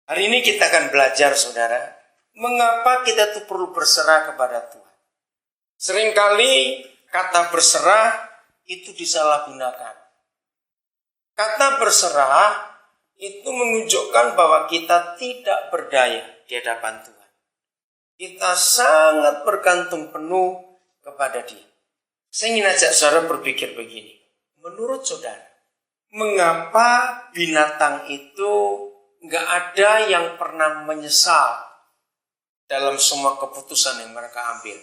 Hari ini kita akan belajar, saudara, mengapa kita tuh perlu berserah kepada Tuhan. Seringkali kata berserah itu disalahgunakan. Kata berserah itu menunjukkan bahwa kita tidak berdaya di hadapan Tuhan. Kita sangat bergantung penuh kepada Dia. Saya ingin ajak saudara berpikir begini. Menurut saudara, mengapa binatang itu nggak ada yang pernah menyesal dalam semua keputusan yang mereka ambil?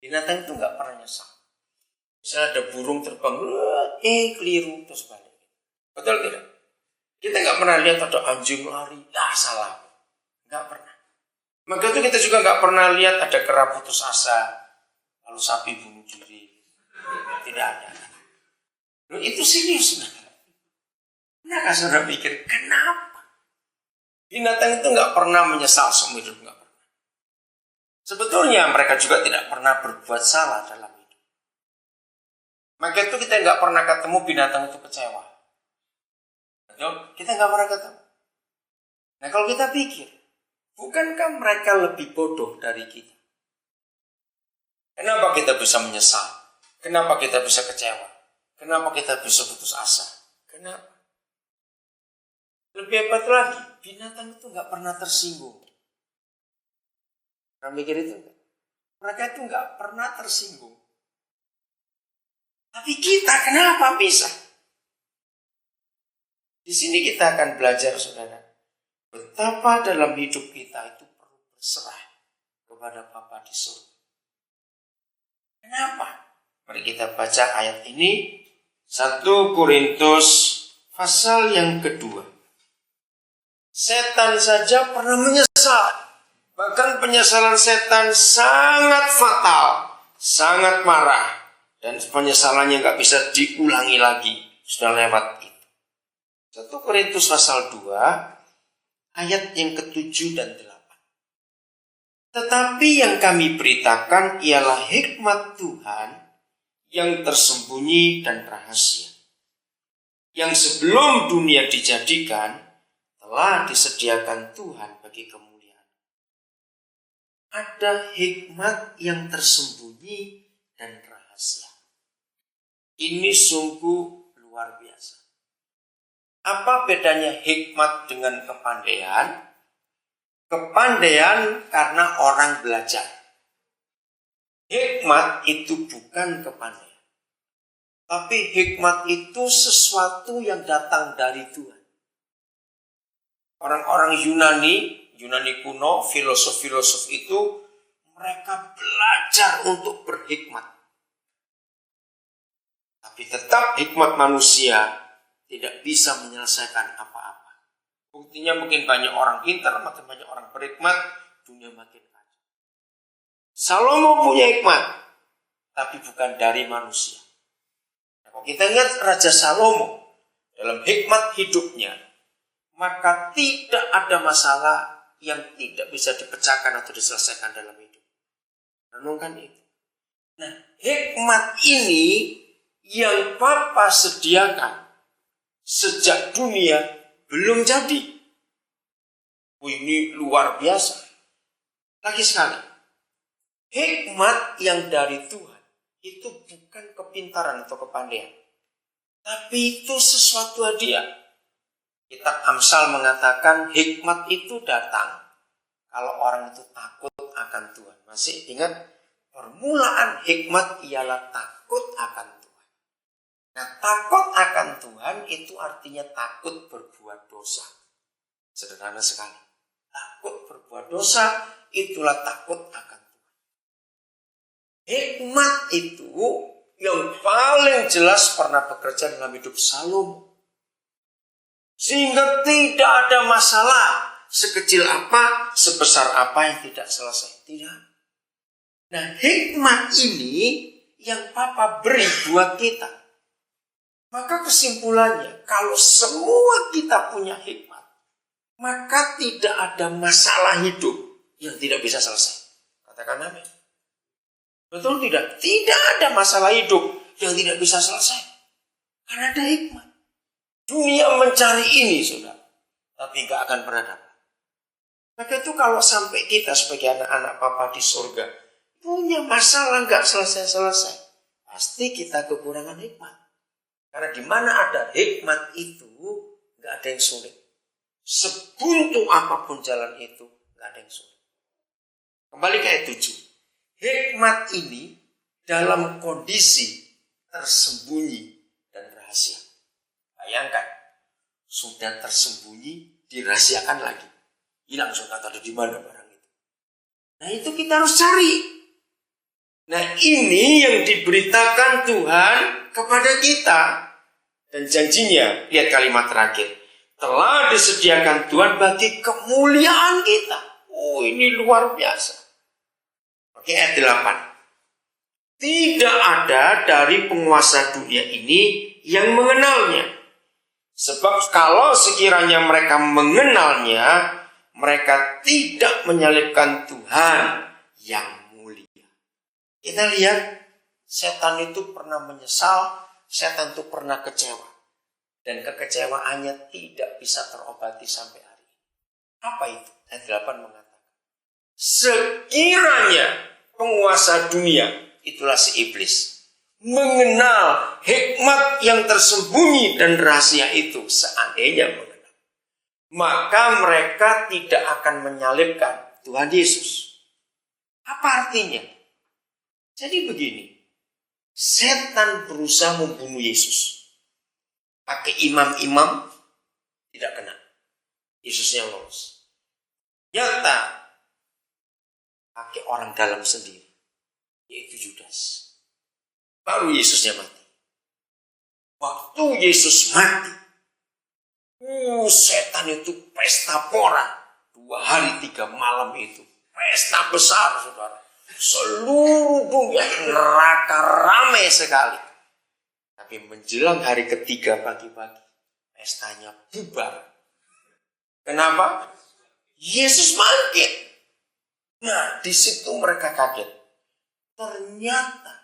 Binatang itu nggak pernah nyesal. Misalnya ada burung terbang, keliru, terus balik. Betul tidak? Kita nggak pernah lihat ada anjing lari, salah. Nggak pernah. Maka itu kita juga nggak pernah lihat ada kera putus asa, lalu sapi bunuh diri. Tidak ada. Loh, itu serius. Nah, saudara pikir, kenapa? Binatang itu nggak pernah menyesal seumur hidup, nggak pernah. Sebetulnya mereka juga tidak pernah berbuat salah dalam hidup. Maka itu kita nggak pernah ketemu binatang itu kecewa. Kita nggak pernah ketemu. Nah, kalau kita pikir, bukankah mereka lebih bodoh dari kita? Kenapa kita bisa menyesal? Kenapa kita bisa kecewa? Kenapa kita bisa putus asa? Kenapa? Lebih hebat lagi, binatang itu nggak pernah tersinggung. Pernah mikir itu? Mereka itu nggak pernah tersinggung. Tapi kita kenapa bisa? Di sini kita akan belajar, saudara, betapa dalam hidup kita itu perlu berserah kepada Bapa di surga. Kenapa? Mari kita baca ayat ini, 1 Korintus pasal yang kedua. Setan saja pernah menyesal. Bahkan penyesalan setan sangat fatal, sangat marah. Dan penyesalannya nggak bisa diulangi lagi. Sudah lewat itu. 1 Korintus pasal 2, ayat yang ke-7 dan 8. Tetapi yang kami beritakan ialah hikmat Tuhan yang tersembunyi dan rahasia. Yang sebelum dunia dijadikan, telah disediakan Tuhan bagi kemuliaan. Ada hikmat yang tersembunyi dan rahasia. Ini sungguh luar biasa. Apa bedanya hikmat dengan kepandaian? Kepandaian karena orang belajar. Hikmat itu bukan kepandaian. Tapi hikmat itu sesuatu yang datang dari Tuhan. Orang-orang Yunani kuno, filosof-filosof itu, mereka belajar untuk berhikmat. Tapi tetap hikmat manusia tidak bisa menyelesaikan apa-apa. Buktinya mungkin banyak orang pintar, makin banyak orang berhikmat, dunia makin kacau. Salomo punya hikmat, tapi bukan dari manusia. Nah, kalau kita lihat Raja Salomo dalam hikmat hidupnya, maka tidak ada masalah yang tidak bisa dipecahkan atau diselesaikan dalam hidup. Renungkan itu. Nah, hikmat ini yang Bapa sediakan sejak dunia belum jadi. Ini luar biasa. Lagi sekali, hikmat yang dari Tuhan itu bukan kepintaran atau kepandaian, tapi itu sesuatu hadiah. Kitab Amsal mengatakan hikmat itu datang kalau orang itu takut akan Tuhan. Masih ingat, permulaan hikmat ialah takut akan Tuhan. Nah, takut akan Tuhan itu artinya takut berbuat dosa. Sederhana sekali. Takut berbuat dosa, itulah takut akan Tuhan. Hikmat itu yang paling jelas pernah bekerja dalam hidup Salomo. Sehingga tidak ada masalah sekecil apa, sebesar apa yang tidak selesai. Tidak. Nah, hikmat ini yang Papa beri buat kita. Maka kesimpulannya, kalau semua kita punya hikmat, maka tidak ada masalah hidup yang tidak bisa selesai. Katakan amin. Betul tidak? Tidak ada masalah hidup yang tidak bisa selesai. Karena ada hikmat. Dunia mencari ini, saudara. tapi nggak akan pernah dapat. Maka itu kalau sampai kita sebagai anak-anak Papa di surga punya masalah nggak selesai-selesai, pasti kita kekurangan hikmat. Karena di mana ada hikmat itu nggak ada yang sulit. Sebuntu apapun jalan itu nggak ada yang sulit. Kembali ke ayat 7. Hikmat ini dalam kondisi tersembunyi dan rahasia. Bayangkan, sudah tersembunyi, dirahasiakan lagi. Hilang sudah tahu di mana barang itu. Nah itu kita harus cari. Nah ini yang diberitakan Tuhan kepada kita. Dan janjinya, lihat kalimat terakhir. Telah disediakan Tuhan bagi kemuliaan kita. Oh ini luar biasa. Oke ayat 8. Tidak ada dari penguasa dunia ini yang mengenalnya. Sebab kalau sekiranya mereka mengenalnya, mereka tidak menyalibkan Tuhan yang mulia. Kita lihat, setan itu pernah menyesal, setan itu pernah kecewa. Dan kekecewaannya tidak bisa terobati sampai hari ini. Apa itu? Ayat 8 mengatakan, sekiranya penguasa dunia, itulah si iblis, mengenal hikmat yang tersembunyi dan rahasia itu, seandainya mengenal, maka mereka tidak akan menyalibkan Tuhan Yesus. Apa artinya? Jadi begini, setan berusaha membunuh Yesus. Pakai imam-imam, tidak kena. Yesusnya lolos. Nyata, pakai orang dalam sendiri, yaitu Judas. Baru Yesusnya mati. Waktu Yesus mati, setan itu pesta pora. 2 hari 3 malam itu. Pesta besar, saudara. Seluruh dunia neraka ramai sekali. Tapi menjelang hari ketiga pagi-pagi, pestanya bubar. Kenapa? Yesus bangkit. Nah, di situ mereka kaget. Ternyata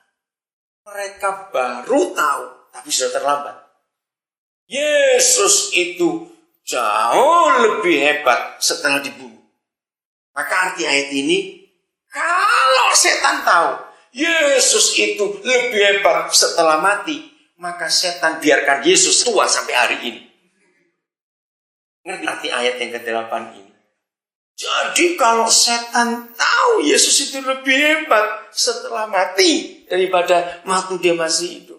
mereka baru tahu, tapi sudah terlambat. Yesus itu jauh lebih hebat setelah dibunuh. Maka arti ayat ini, kalau setan tahu Yesus itu lebih hebat setelah mati, maka setan biarkan Yesus tua sampai hari ini. Ngerti arti ayat yang ke-8 ini? Jadi kalau setan tahu Yesus itu lebih hebat setelah mati daripada waktu dia masih hidup,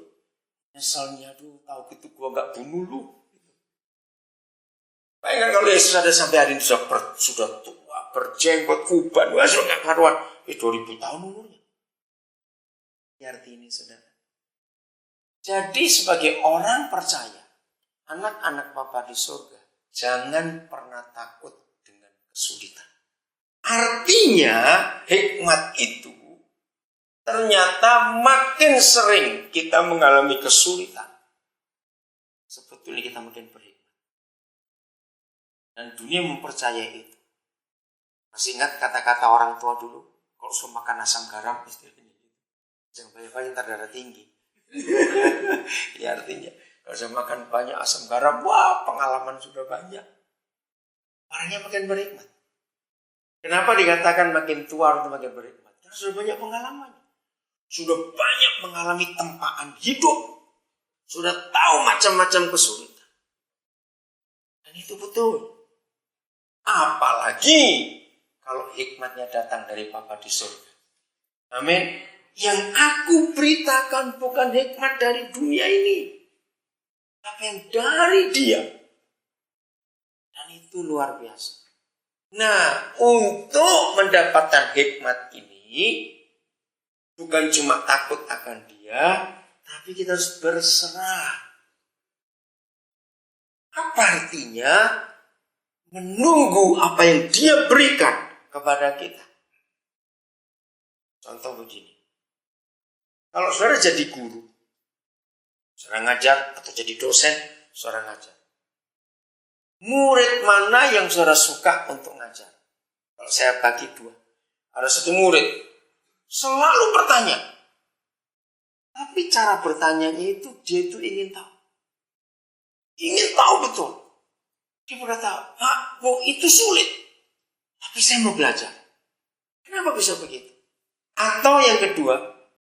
nyeselnya, tahu gitu gua gak bunuh lu. Bayangkan kalau Yesus ada sampai hari ini sudah tua, berjenggot, uban, sudah gak karuan. 2000 tahun umurnya. Arti ini saudara. Jadi sebagai orang percaya, anak-anak Bapa di surga, jangan pernah takut dengan kesulitan. Artinya hikmat itu ternyata makin sering kita mengalami kesulitan, sebetulnya kita makin berhikmat. Dan dunia mempercayai itu. Masih ingat kata-kata orang tua dulu? Kalau sudah makan asam garam, istilahnya gitu. Jangan banyak-banyak, ntar darah tinggi. Ya artinya, kalau sudah makan banyak asam garam, wah pengalaman sudah banyak. Orangnya makin berhikmat. Kenapa dikatakan makin tua atau makin berhikmat? Karena sudah banyak pengalaman. Sudah banyak mengalami tempaan hidup. Sudah tahu macam-macam kesulitan. Dan itu betul. Apalagi kalau hikmatnya datang dari Bapa di surga. Amin. Yang aku beritakan bukan hikmat dari dunia ini, tapi yang dari Dia. Dan itu luar biasa. Nah, untuk mendapatkan hikmat ini, bukan cuma takut akan Dia, tapi kita harus berserah. Apa artinya? Menunggu apa yang Dia berikan kepada kita. Contoh begini. Kalau saudara jadi guru, saudara ngajar atau jadi dosen, saudara ngajar. Murid mana yang saudara suka untuk ngajar? Kalau saya bagi 2. Ada satu murid, selalu bertanya. Tapi cara bertanyanya itu, dia itu ingin tahu. Ingin tahu betul. Dia berkata, Pak, itu sulit. Tapi saya mau belajar. Kenapa bisa begitu? Atau yang kedua,